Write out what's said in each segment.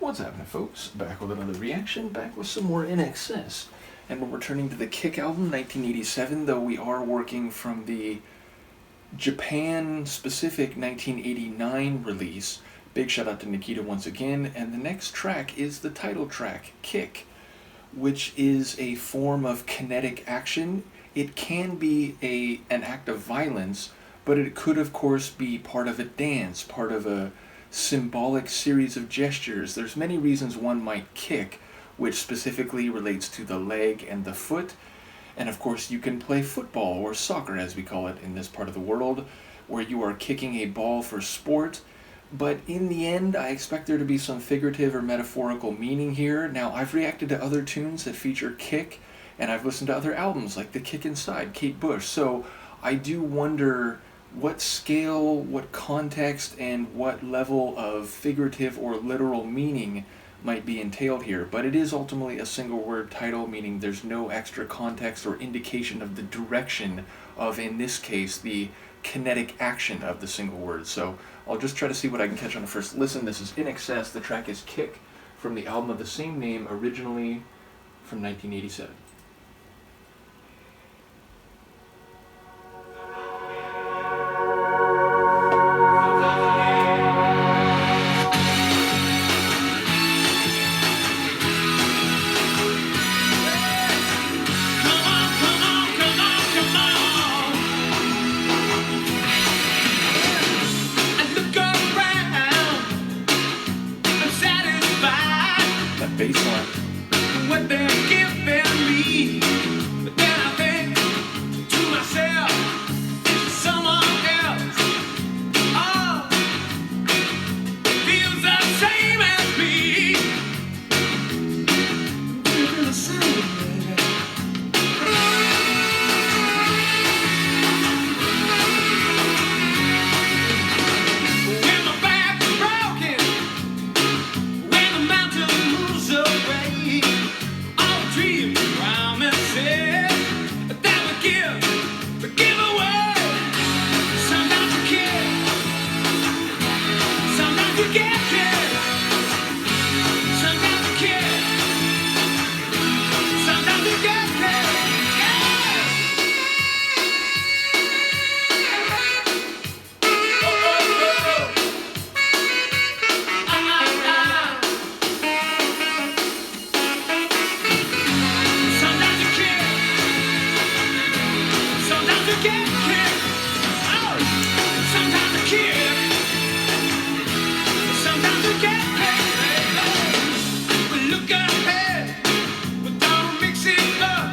What's happening, folks? Back with another reaction, back with some more INXS. And we're returning to the Kick album, 1987, though we are working from the Japan-specific 1989 release. Big shout out to Nikita once again, and the next track is the title track, Kick, which is a form of kinetic action. It can be an act of violence, but it could of course be part of a dance, part of a symbolic series of gestures. There's many reasons one might kick, which specifically relates to the leg and the foot. And of course you can play football, or soccer as we call it in this part of the world, where you are kicking a ball for sport. But in the end, I expect there to be some figurative or metaphorical meaning here. Now, I've reacted to other tunes that feature kick, and I've listened to other albums like The Kick Inside, Kate Bush, so I do wonder what scale, what context, and what level of figurative or literal meaning might be entailed here. But it is ultimately a single word title, meaning there's no extra context or indication of the direction of, in this case, the kinetic action of the single word. So I'll just try to see what I can catch on a first listen. This is INXS, the track is Kick, from the album of the same name, originally from 1987. Baseline. What they're giving me, but then I think to myself, someone else, oh, feels the same as me. Feel the same, baby. When my back's broken, when the mountain moves away, all the dreams promises that we give away. Sometimes we care, sometimes we get care, sometimes we care, sometimes we get care. Sometimes you care, sometimes you get kicked. Oh, sometimes you care, sometimes you get kicked. We look ahead, but don't mix it up.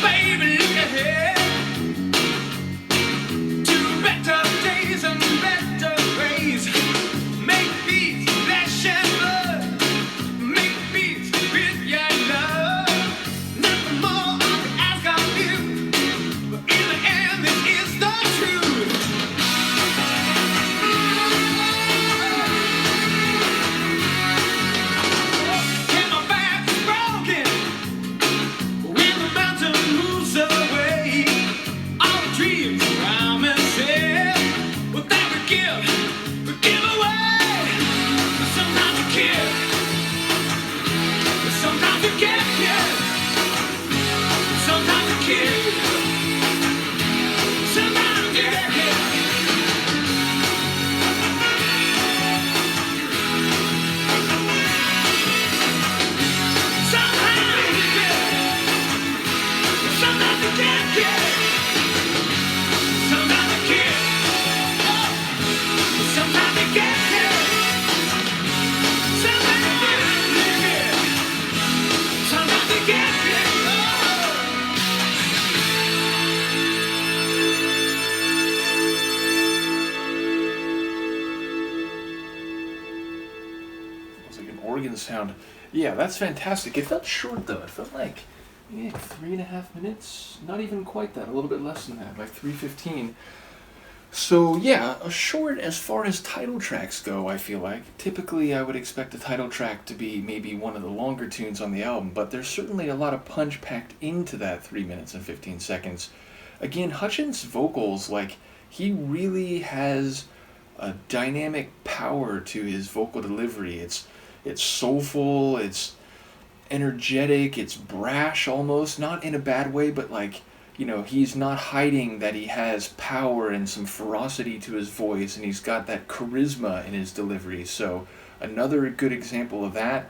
Baby, look ahead to better days and better ways. Make peace, flesh and blood. Make peace with your love. Nothing more I can ask of you, but in the end, this is the truth. When my back's broken, when the mountain moves away, all the dreams and promises, well, that we give away. But sometimes you care, but sometimes you get care, sometimes you care, sometimes you get care. Sometimes you care, sometimes you get care, sometimes you care, sometimes you get care, sometimes you care, sometimes you get care. It's like an organ sound. Yeah, that's fantastic. It felt short though. It felt like 3.5 minutes. Not even quite that. A little bit less than that, like 3:15. So yeah, a short as far as title tracks go, I feel like. Typically I would expect a title track to be maybe one of the longer tunes on the album, but there's certainly a lot of punch packed into that 3 minutes and 15 seconds. Again, Hutchins' vocals, like, he really has a dynamic power to his vocal delivery. It's soulful, it's energetic, it's brash almost, not in a bad way, but like, he's not hiding that he has power and some ferocity to his voice, and he's got that charisma in his delivery. So, another good example of that.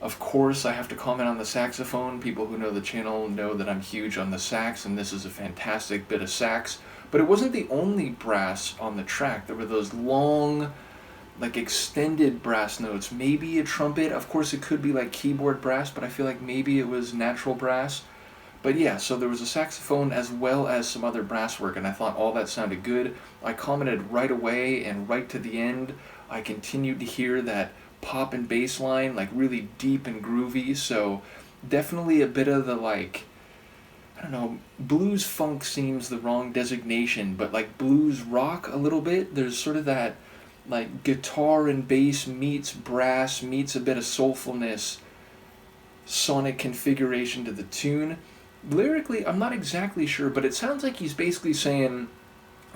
Of course, I have to comment on the saxophone. People who know the channel know that I'm huge on the sax, and this is a fantastic bit of sax. But it wasn't the only brass on the track. There were those long, like extended brass notes, maybe a trumpet. Of course, it could be like keyboard brass, but I feel like maybe it was natural brass. But yeah, so there was a saxophone as well as some other brass work, and I thought all that sounded good. I commented right away, and right to the end, I continued to hear that pop and bass line, like really deep and groovy. So definitely a bit of the like, I don't know, blues funk seems the wrong designation, but like blues rock a little bit. There's sort of that like guitar and bass meets brass meets a bit of soulfulness, sonic configuration to the tune. Lyrically, I'm not exactly sure, but it sounds like he's basically saying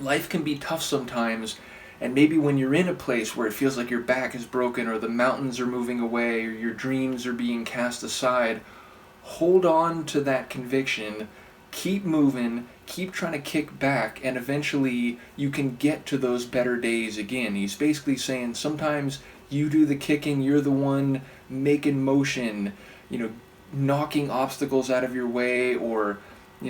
life can be tough sometimes, and maybe when you're in a place where it feels like your back is broken or the mountains are moving away or your dreams are being cast aside, hold on to that conviction, keep moving, keep trying to kick back, and eventually you can get to those better days again. He's basically saying sometimes you do the kicking, you're the one making motion, knocking obstacles out of your way, or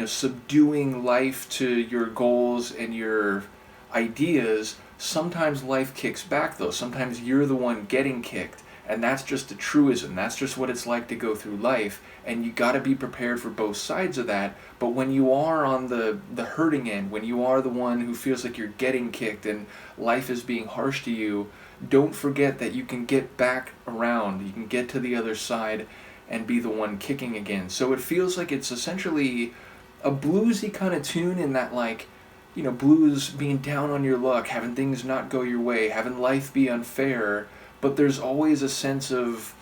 subduing life to your goals and your ideas. Sometimes life kicks back though. Sometimes you're the one getting kicked, and that's just a truism. That's just what it's like to go through life, and you got to be prepared for both sides of that. But when you are on the hurting end, when you are the one who feels like you're getting kicked and life is being harsh to you, don't forget that you can get back around. You can get to the other side and be the one kicking again. So it feels like it's essentially a bluesy kind of tune, in that like, blues being down on your luck, having things not go your way, having life be unfair, but there's always a sense of,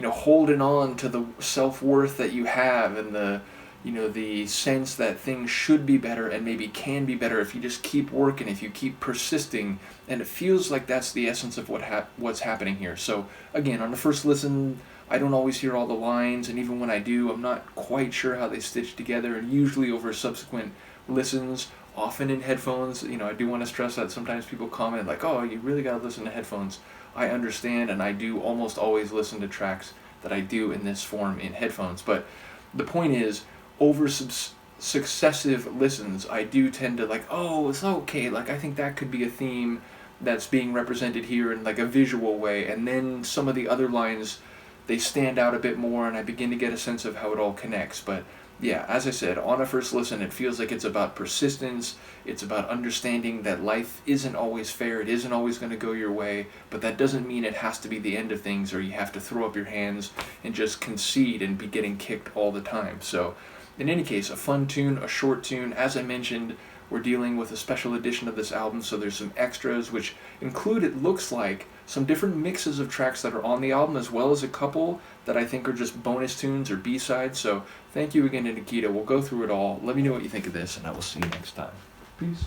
holding on to the self-worth that you have, and the sense that things should be better and maybe can be better if you just keep working, if you keep persisting. And it feels like that's the essence of what's happening here. So again, on the first listen, I don't always hear all the lines, and even when I do, I'm not quite sure how they stitch together, and usually over subsequent listens, often in headphones. I do want to stress that sometimes people comment like, oh, you really got to listen to headphones. I understand, and I do almost always listen to tracks that I do in this form in headphones. But the point is, over successive listens, I do tend to like, oh, it's okay, like I think that could be a theme that's being represented here in like a visual way, and then some of the other lines, they stand out a bit more, and I begin to get a sense of how it all connects. But yeah, as I said, on a first listen, it feels like it's about persistence. It's about understanding that life isn't always fair. It isn't always going to go your way, but that doesn't mean it has to be the end of things, or you have to throw up your hands and just concede and be getting kicked all the time. So in any case, a fun tune, a short tune. As I mentioned, we're dealing with a special edition of this album, so there's some extras which include, it looks like, some different mixes of tracks that are on the album, as well as a couple that I think are just bonus tunes or B-sides. So thank you again to Nikita. We'll go through it all. Let me know what you think of this, and I will see you next time. Peace.